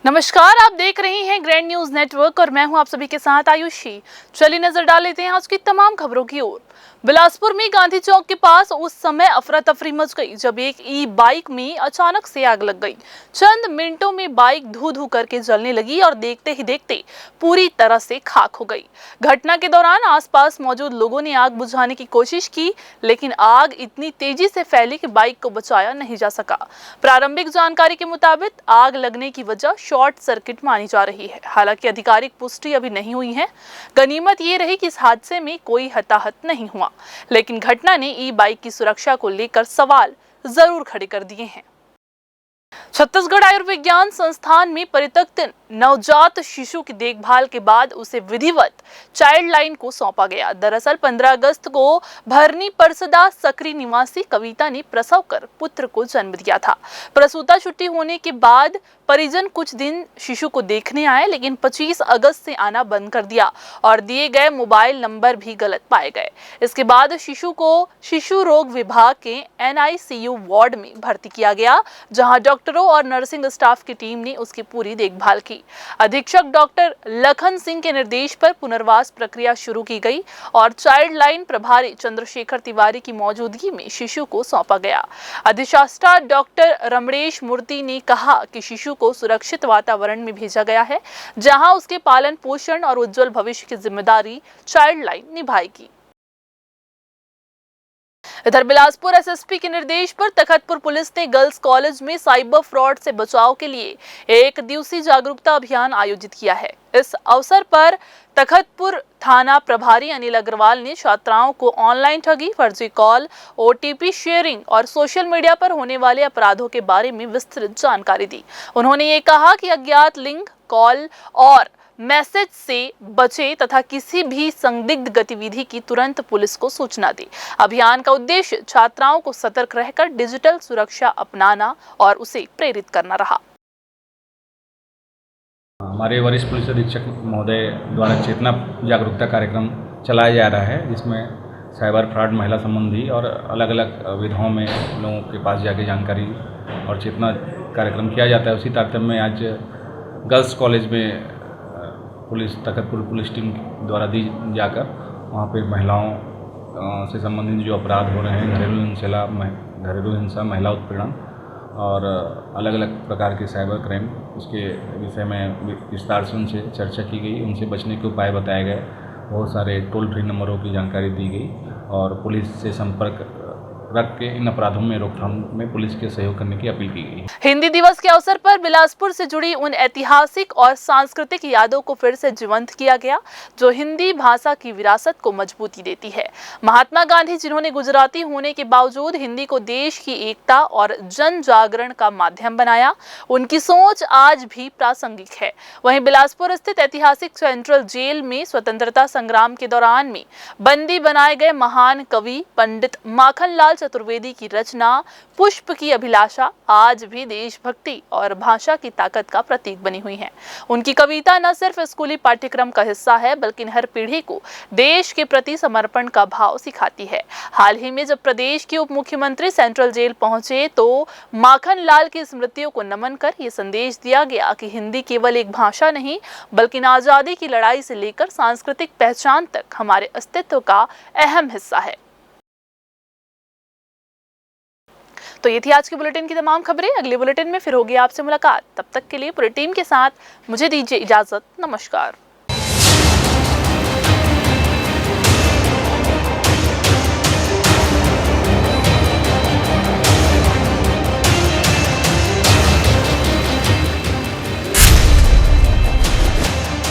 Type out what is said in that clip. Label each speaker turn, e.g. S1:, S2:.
S1: नमस्कार, आप देख रहे हैं ग्रैंड न्यूज नेटवर्क और मैं हूं आप सभी के साथ आयुषी। चलिए नजर डाल लेते हैं आज की तमाम खबरों की ओर। बिलासपुर में गांधी चौक के पास उस समय अफरा तफरी मच गई जब एक ई बाइक में अचानक से आग लग गई। चंद मिनटों में बाइक धू धू करके जलने लगी और देखते ही देखते पूरी तरह से खाक हो गई। घटना के दौरान आसपास मौजूद लोगों ने आग बुझाने की कोशिश की, लेकिन आग इतनी तेजी से फैली कि बाइक को बचाया नहीं जा सका। प्रारंभिक जानकारी के मुताबिक आग लगने की वजह शॉर्ट सर्किट मानी जा रही है। हालांकि आधिकारिक पुष्टि अभी नहीं हुई है। गनीमत ये रही कि इस हादसे में कोई हताहत नहीं हुआ, लेकिन घटना ने ई बाइक की सुरक्षा को लेकर सवाल जरूर खड़े कर दिए हैं। छत्तीसगढ़ आयुर्विज्ञान संस्थान में परित्यक्त नवजात शिशु की देखभाल के बाद उसे विधिवत चाइल्ड लाइन को सौंपा गया। दरअसल 15 अगस्त को भरनी परसदा सकरी निवासी कविता ने प्रसव कर पुत्र को जन्म दिया था। प्रसूता छुट्टी होने के बाद परिजन कुछ दिन शिशु को देखने आए, लेकिन 25 अगस्त से आना बंद कर दिया और दिए गए मोबाइल नंबर भी गलत पाए गए। इसके बाद शिशु को शिशु रोग विभाग के NICU वार्ड में भर्ती किया गया, जहां डॉक्टरों और नर्सिंग स्टाफ की टीम ने उसकी पूरी देखभाल की। अधीक्षक डॉक्टर लखन सिंह के निर्देश पर पुनर्वास प्रक्रिया शुरू की गई और चाइल्ड लाइन प्रभारी चंद्रशेखर तिवारी की मौजूदगी में शिशु को सौंपा गया। अधिष्ठाता डॉक्टर रमणेश मूर्ति ने कहा कि शिशु को सुरक्षित वातावरण में भेजा गया है, जहां उसके पालन पोषण और उज्जवल भविष्य की जिम्मेदारी चाइल्ड लाइन निभाएगी। इधर बिलासपुर SSP के निर्देश पर तखतपुर पुलिस ने गर्ल्स कॉलेज में साइबर फ्रॉड से बचाव के लिए एक दिवसीय जागरूकता अभियान आयोजित किया है। इस अवसर पर तखतपुर थाना प्रभारी अनिल अग्रवाल ने छात्राओं को ऑनलाइन ठगी, फर्जी कॉल, OTP शेयरिंग और सोशल मीडिया पर होने वाले अपराधों के बारे में विस्तृत जानकारी दी। उन्होंने ये कहा कि अज्ञात लिंक, कॉल और मैसेज से बचे तथा किसी भी संदिग्ध गतिविधि की तुरंत पुलिस को सूचना दे। अभियान का उद्देश्य छात्राओं को सतर्क रहकर डिजिटल सुरक्षा अपनाना और उसे प्रेरित करना रहा।
S2: हमारे वरिष्ठ पुलिस अधीक्षक महोदय द्वारा चेतना जागरूकता कार्यक्रम चलाया जा रहा है, जिसमें साइबर फ्रॉड, महिला संबंधी और अलग अलग विधाओं में लोगों के पास जाके जानकारी और चेतना कार्यक्रम किया जाता है। उसी तारतम्य में आज गर्ल्स कॉलेज में तखतपुर पुलिस टीम द्वारा दी जाकर वहाँ पे महिलाओं से संबंधित जो अपराध हो रहे हैं, घरेलू हिंसा, महिला उत्पीड़न और अलग अलग प्रकार के साइबर क्राइम, उसके विषय में विस्तार से उनसे चर्चा की गई, उनसे बचने के उपाय बताए गए। बहुत सारे टोल फ्री नंबरों की जानकारी दी गई और पुलिस से संपर्क रख के इन अपराधों में रोकथाम में पुलिस के सहयोग करने की अपील की गई।
S1: हिंदी दिवस के अवसर पर बिलासपुर से जुड़ी उन ऐतिहासिक और सांस्कृतिक यादों को फिर से जीवंत किया गया, जो हिंदी भाषा की विरासत को मजबूती देती है। महात्मा गांधी, जिन्होंने गुजराती होने के बावजूद हिंदी को देश की एकता और जन जागरण का माध्यम बनाया, उनकी सोच आज भी प्रासंगिक है। वहीं बिलासपुर स्थित ऐतिहासिक सेंट्रल जेल में स्वतंत्रता संग्राम के दौरान में बंदी बनाए गए महान कवि पंडित माखनलाल चतुर्वेदी की रचना पुष्प की अभिलाषा आज भी देशभक्ति और भाषा की ताकत का प्रतीक बनी हुई है। उनकी कविता न सिर्फ स्कूली पाठ्यक्रम का हिस्सा है, बल्कि हर पीढ़ी को देश के प्रति समर्पण का भाव सिखाती है। हाल ही में जब प्रदेश के उप मुख्यमंत्री सेंट्रल जेल पहुंचे तो माखनलाल की स्मृतियों को नमन कर ये संदेश दिया गया कि हिंदी केवल एक भाषा नहीं, बल्कि आजादी की लड़ाई से लेकर सांस्कृतिक पहचान तक हमारे अस्तित्व का अहम हिस्सा है। तो ये थी आज की बुलेटिन की तमाम खबरें। अगले बुलेटिन में फिर होगी आपसे मुलाकात। तब तक के लिए पूरी टीम के साथ मुझे दीजिए इजाजत। नमस्कार।